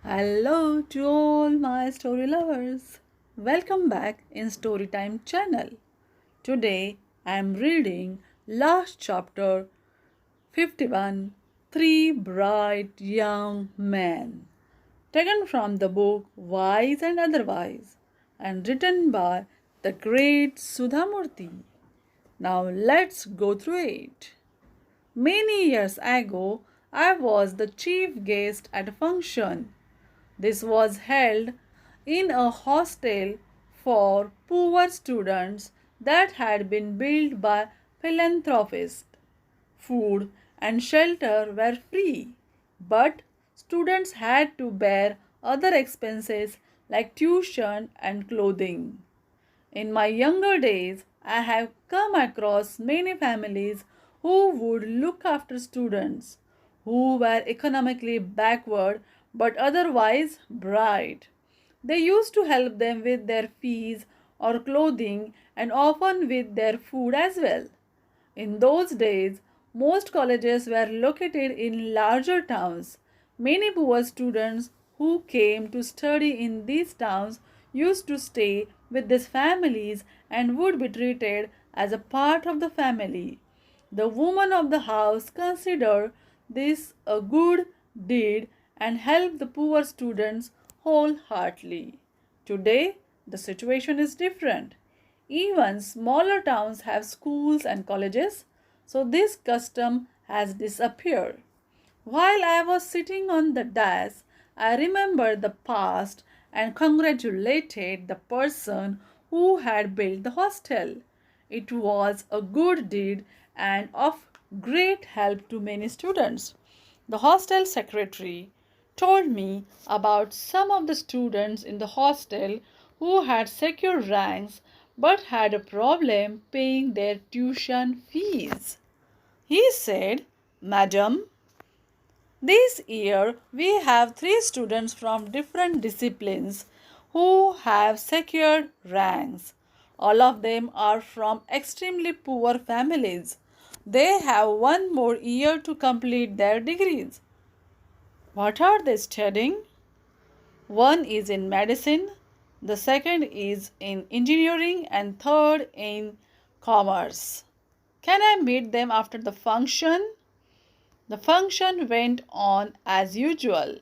Hello to all my story lovers. Welcome back in Storytime channel. Today I am reading last chapter 51, Three Bright Young Men, taken from the book Wise and Otherwise and written by the great Sudha Murty. Now let's go through it. Many years ago, I was the chief guest at a function. This was held in a hostel for poor students that had been built by philanthropists. Food and shelter were free, but students had to bear other expenses like tuition and clothing. In my younger days, I have come across many families who would look after students who were economically backward but otherwise bright. They used to help them with their fees or clothing and often with their food as well. In those days, most colleges were located in larger towns. Many poor students who came to study in these towns used to stay with these families and would be treated as a part of the family. The woman of the house considered this a good deed and helped the poor students wholeheartedly. Today, the situation is different. Even smaller towns have schools and colleges, so this custom has disappeared. While I was sitting on the dais, I remembered the past and congratulated the person who had built the hostel. It was a good deed and of great help to many students. The hostel secretary told me about some of the students in the hostel who had secure ranks but had a problem paying their tuition fees. He said, "Madam, this year we have three students from different disciplines who have secured ranks. All of them are from extremely poor families. They have one more year to complete their degrees. What are they studying? One is in medicine, the second is in engineering, and third in commerce. Can I meet them after the function?" The function went on as usual.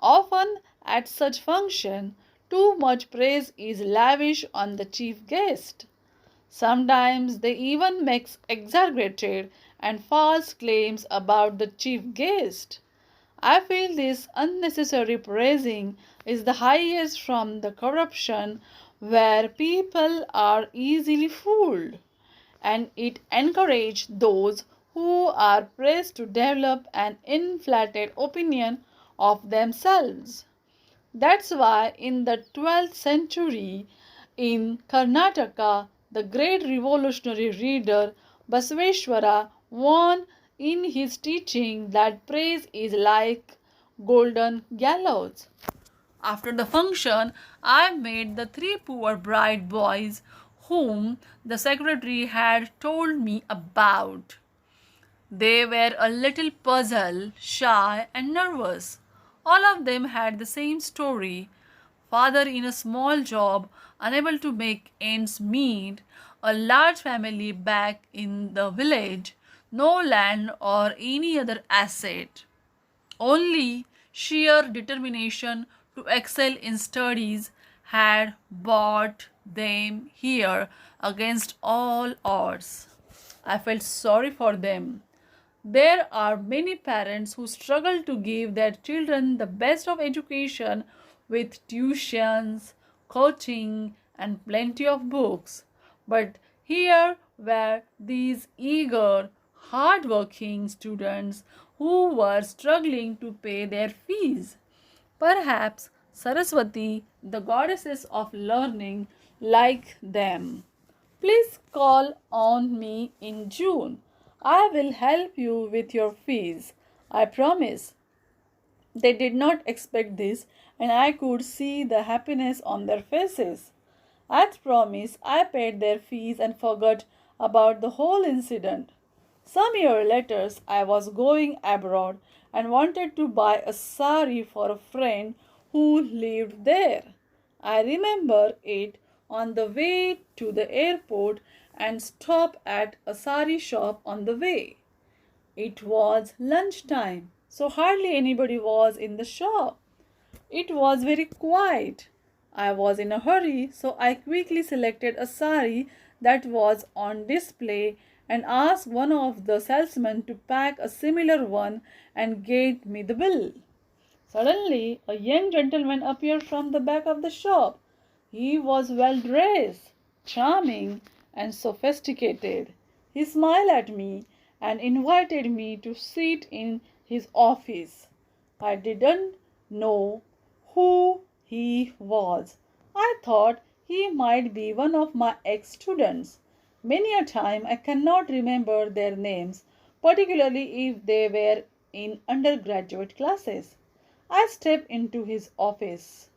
Often at such function, too much praise is lavished on the chief guest. Sometimes they even make exaggerated and false claims about the chief guest. I feel this unnecessary praising is the highest from the corruption where people are easily fooled, and it encourages those who are praised to develop an inflated opinion of themselves. That's why in the 12th century in Karnataka, the great revolutionary reader Basaveshwara warned in his teaching that praise is like golden gallows. After the function, I met the three poor bright boys whom the secretary had told me about. They were a little puzzled, shy, and nervous. All of them had the same story: father in a small job, unable to make ends meet, a large family back in the village, no land or any other asset. Only sheer determination to excel in studies had brought them here against all odds. I felt sorry for them. There are many parents who struggle to give their children the best of education with tuitions, coaching, and plenty of books. But here were these eager, hard-working students who were struggling to pay their fees. Perhaps Saraswati, the goddesses of learning, like them. Please call on me in June. I will help you with your fees. I promise. They did not expect this, and I could see the happiness on their faces. As promised, I paid their fees and forgot about the whole incident. Some years later, I was going abroad and wanted to buy a sari for a friend who lived there. I remember it on the way to the airport and stopped at a sari shop on the way. It was lunchtime, so hardly anybody was in the shop. It was very quiet. I was in a hurry, so I quickly selected a sari that was on display and asked one of the salesmen to pack a similar one and get me the bill. Suddenly, a young gentleman appeared from the back of the shop. He was well dressed, charming, and sophisticated. He smiled at me and invited me to sit in his office. I didn't know who he was. I thought he might be one of my ex students. Many a time I cannot remember their names, particularly if they were in undergraduate classes. I stepped into his office.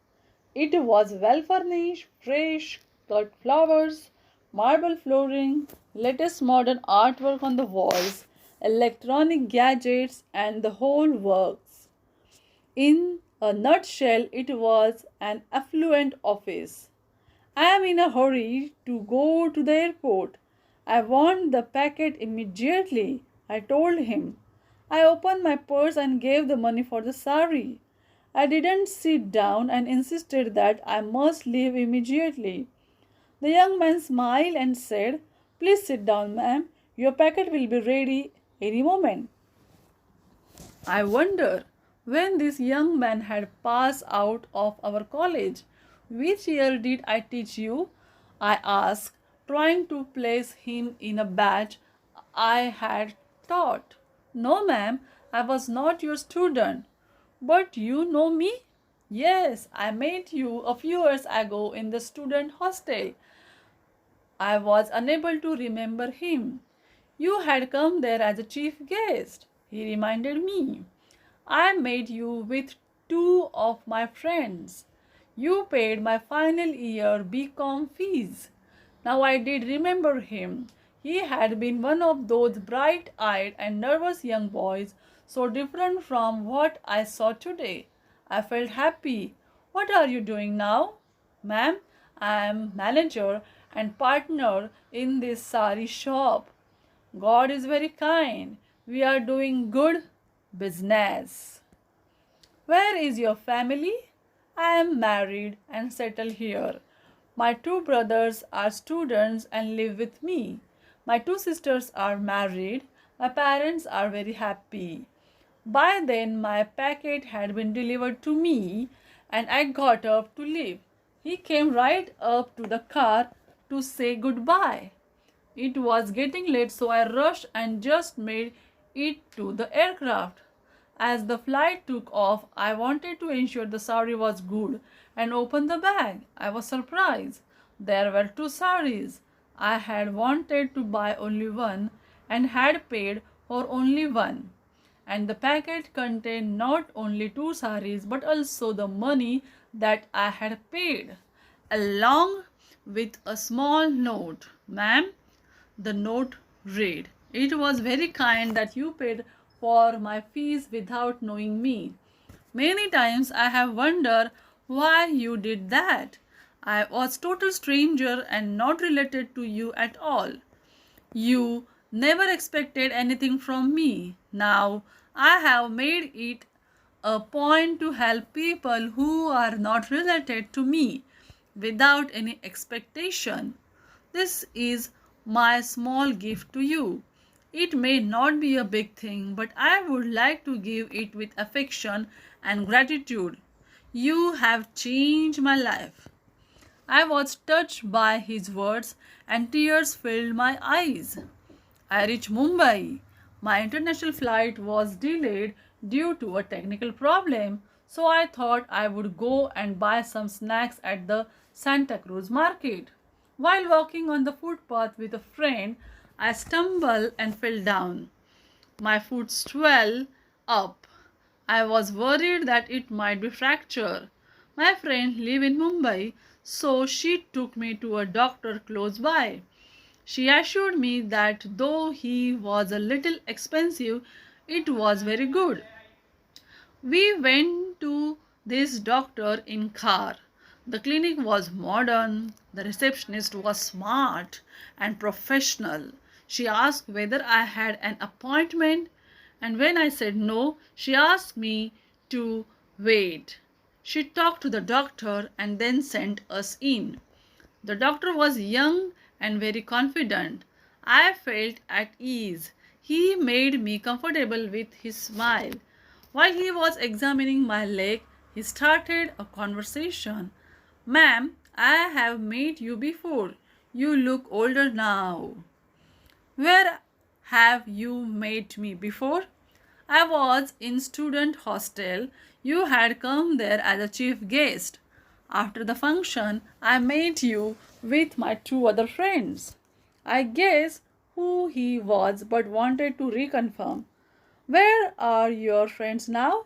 It was well furnished, fresh cut flowers, marble flooring, latest modern artwork on the walls, electronic gadgets, and the whole works. In a nutshell, it was an affluent office. I am in a hurry to go to the airport. I want the packet immediately, I told him. I opened my purse and gave the money for the sari. I didn't sit down and insisted that I must leave immediately. The young man smiled and said, "Please sit down, ma'am. Your packet will be ready any moment." I wonder when this young man had passed out of our college. "Which year did I teach you?" I asked, trying to place him in a batch I had taught. "No, ma'am, I was not your student." "But you know me?" "Yes, I met you a few years ago in the student hostel." I was unable to remember him. "You had come there as a chief guest," he reminded me. "I met you with two of my friends. You paid my final year BCom fees." Now I did remember him. He had been one of those bright-eyed and nervous young boys, so different from what I saw today. I felt happy. "What are you doing now?" "Ma'am, I am manager and partner in this sari shop." "God is very kind. We are doing good business." "Where is your family?" "I am married and settled here. My two brothers are students and live with me. My two sisters are married. My parents are very happy." By then, my packet had been delivered to me, and I got up to leave. He came right up to the car to say goodbye. It was getting late, so I rushed and just made it to the aircraft. As the flight took off, I wanted to ensure the sari was good and opened the bag. I was surprised. There were two saris. I had wanted to buy only one and had paid for only one. And the packet contained not only two saris but also the money that I had paid, along with a small note. "Ma'am," the note read, "it was very kind that you paid for my fees without knowing me. Many times I have wondered why you did that. I was total stranger and not related to you at all. You never expected anything from me. Now I have made it a point to help people who are not related to me without any expectation. This is my small gift to you. It may not be a big thing, but I would like to give it with affection and gratitude. You have changed my life." I was touched by his words and tears filled my eyes. I reached Mumbai. My international flight was delayed due to a technical problem, so I thought I would go and buy some snacks at the Santa Cruz market. While walking on the footpath with a friend, I stumbled and fell down. My foot swelled up. I was worried that it might be fractured. My friend lived in Mumbai, so she took me to a doctor close by. She assured me that though he was a little expensive, it was very good. We went to this doctor in car. The clinic was modern, the receptionist was smart and professional. She asked whether I had an appointment, and when I said no, she asked me to wait. She talked to the doctor and then sent us in. The doctor was young and very confident. I felt at ease. He made me comfortable with his smile. While he was examining my leg, he started a conversation. Ma'am, I have met you before. You look older now. Where have you met me before? I was in student hostel. You had come there as a chief guest. After the function, I met you with my two other friends. I guessed who he was but wanted to reconfirm. Where are your friends now?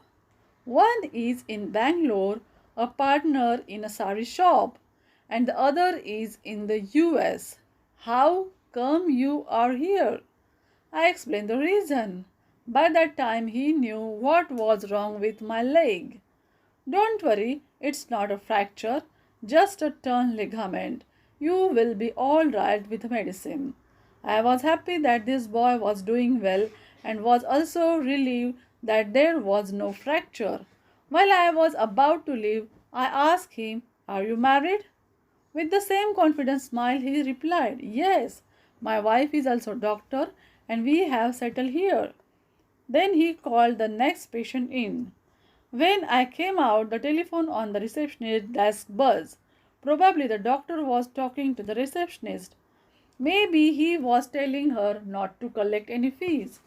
One is in Bangalore, a partner in a sari shop, and the other is in the US. How come you are here? I explained the reason. By that time, he knew what was wrong with my leg. Don't worry, it's not a fracture, just a torn ligament. You will be all right with medicine. I was happy that this boy was doing well and was also relieved that there was no fracture. While I was about to leave, I asked him, Are you married? With the same confident smile, he replied, Yes, my wife is also a doctor and we have settled here. Then he called the next patient in. When I came out, the telephone on the receptionist's desk buzzed. Probably the doctor was talking to the receptionist. Maybe he was telling her not to collect any fees.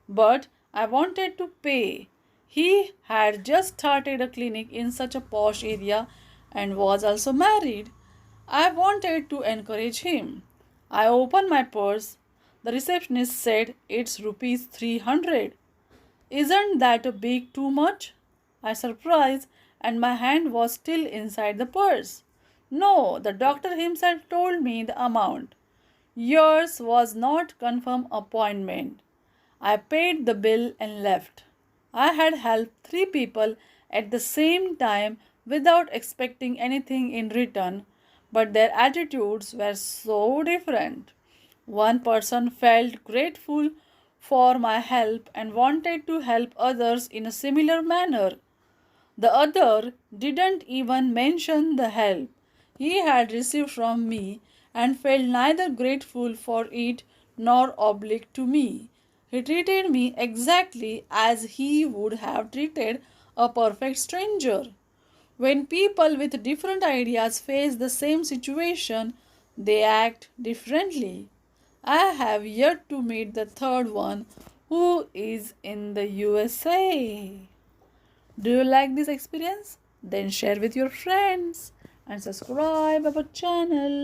But I wanted to pay. He had just started a clinic in such a posh area and was also married. I wanted to encourage him. I opened my purse. The receptionist said it's rupees 300. Isn't that a bit too much? I surprised, and my hand was still inside the purse. No, the doctor himself told me the amount. Yours was not confirmed appointment. I paid the bill and left. I had helped three people at the same time without expecting anything in return, but their attitudes were so different. One person felt grateful for my help and wanted to help others in a similar manner. The other didn't even mention the help he had received from me and felt neither grateful for it nor obliged to me. He treated me exactly as he would have treated a perfect stranger. When people with different ideas face the same situation, they act differently. I have yet to meet the third one who is in the USA. Do you like this experience? Then share with your friends and subscribe our channel.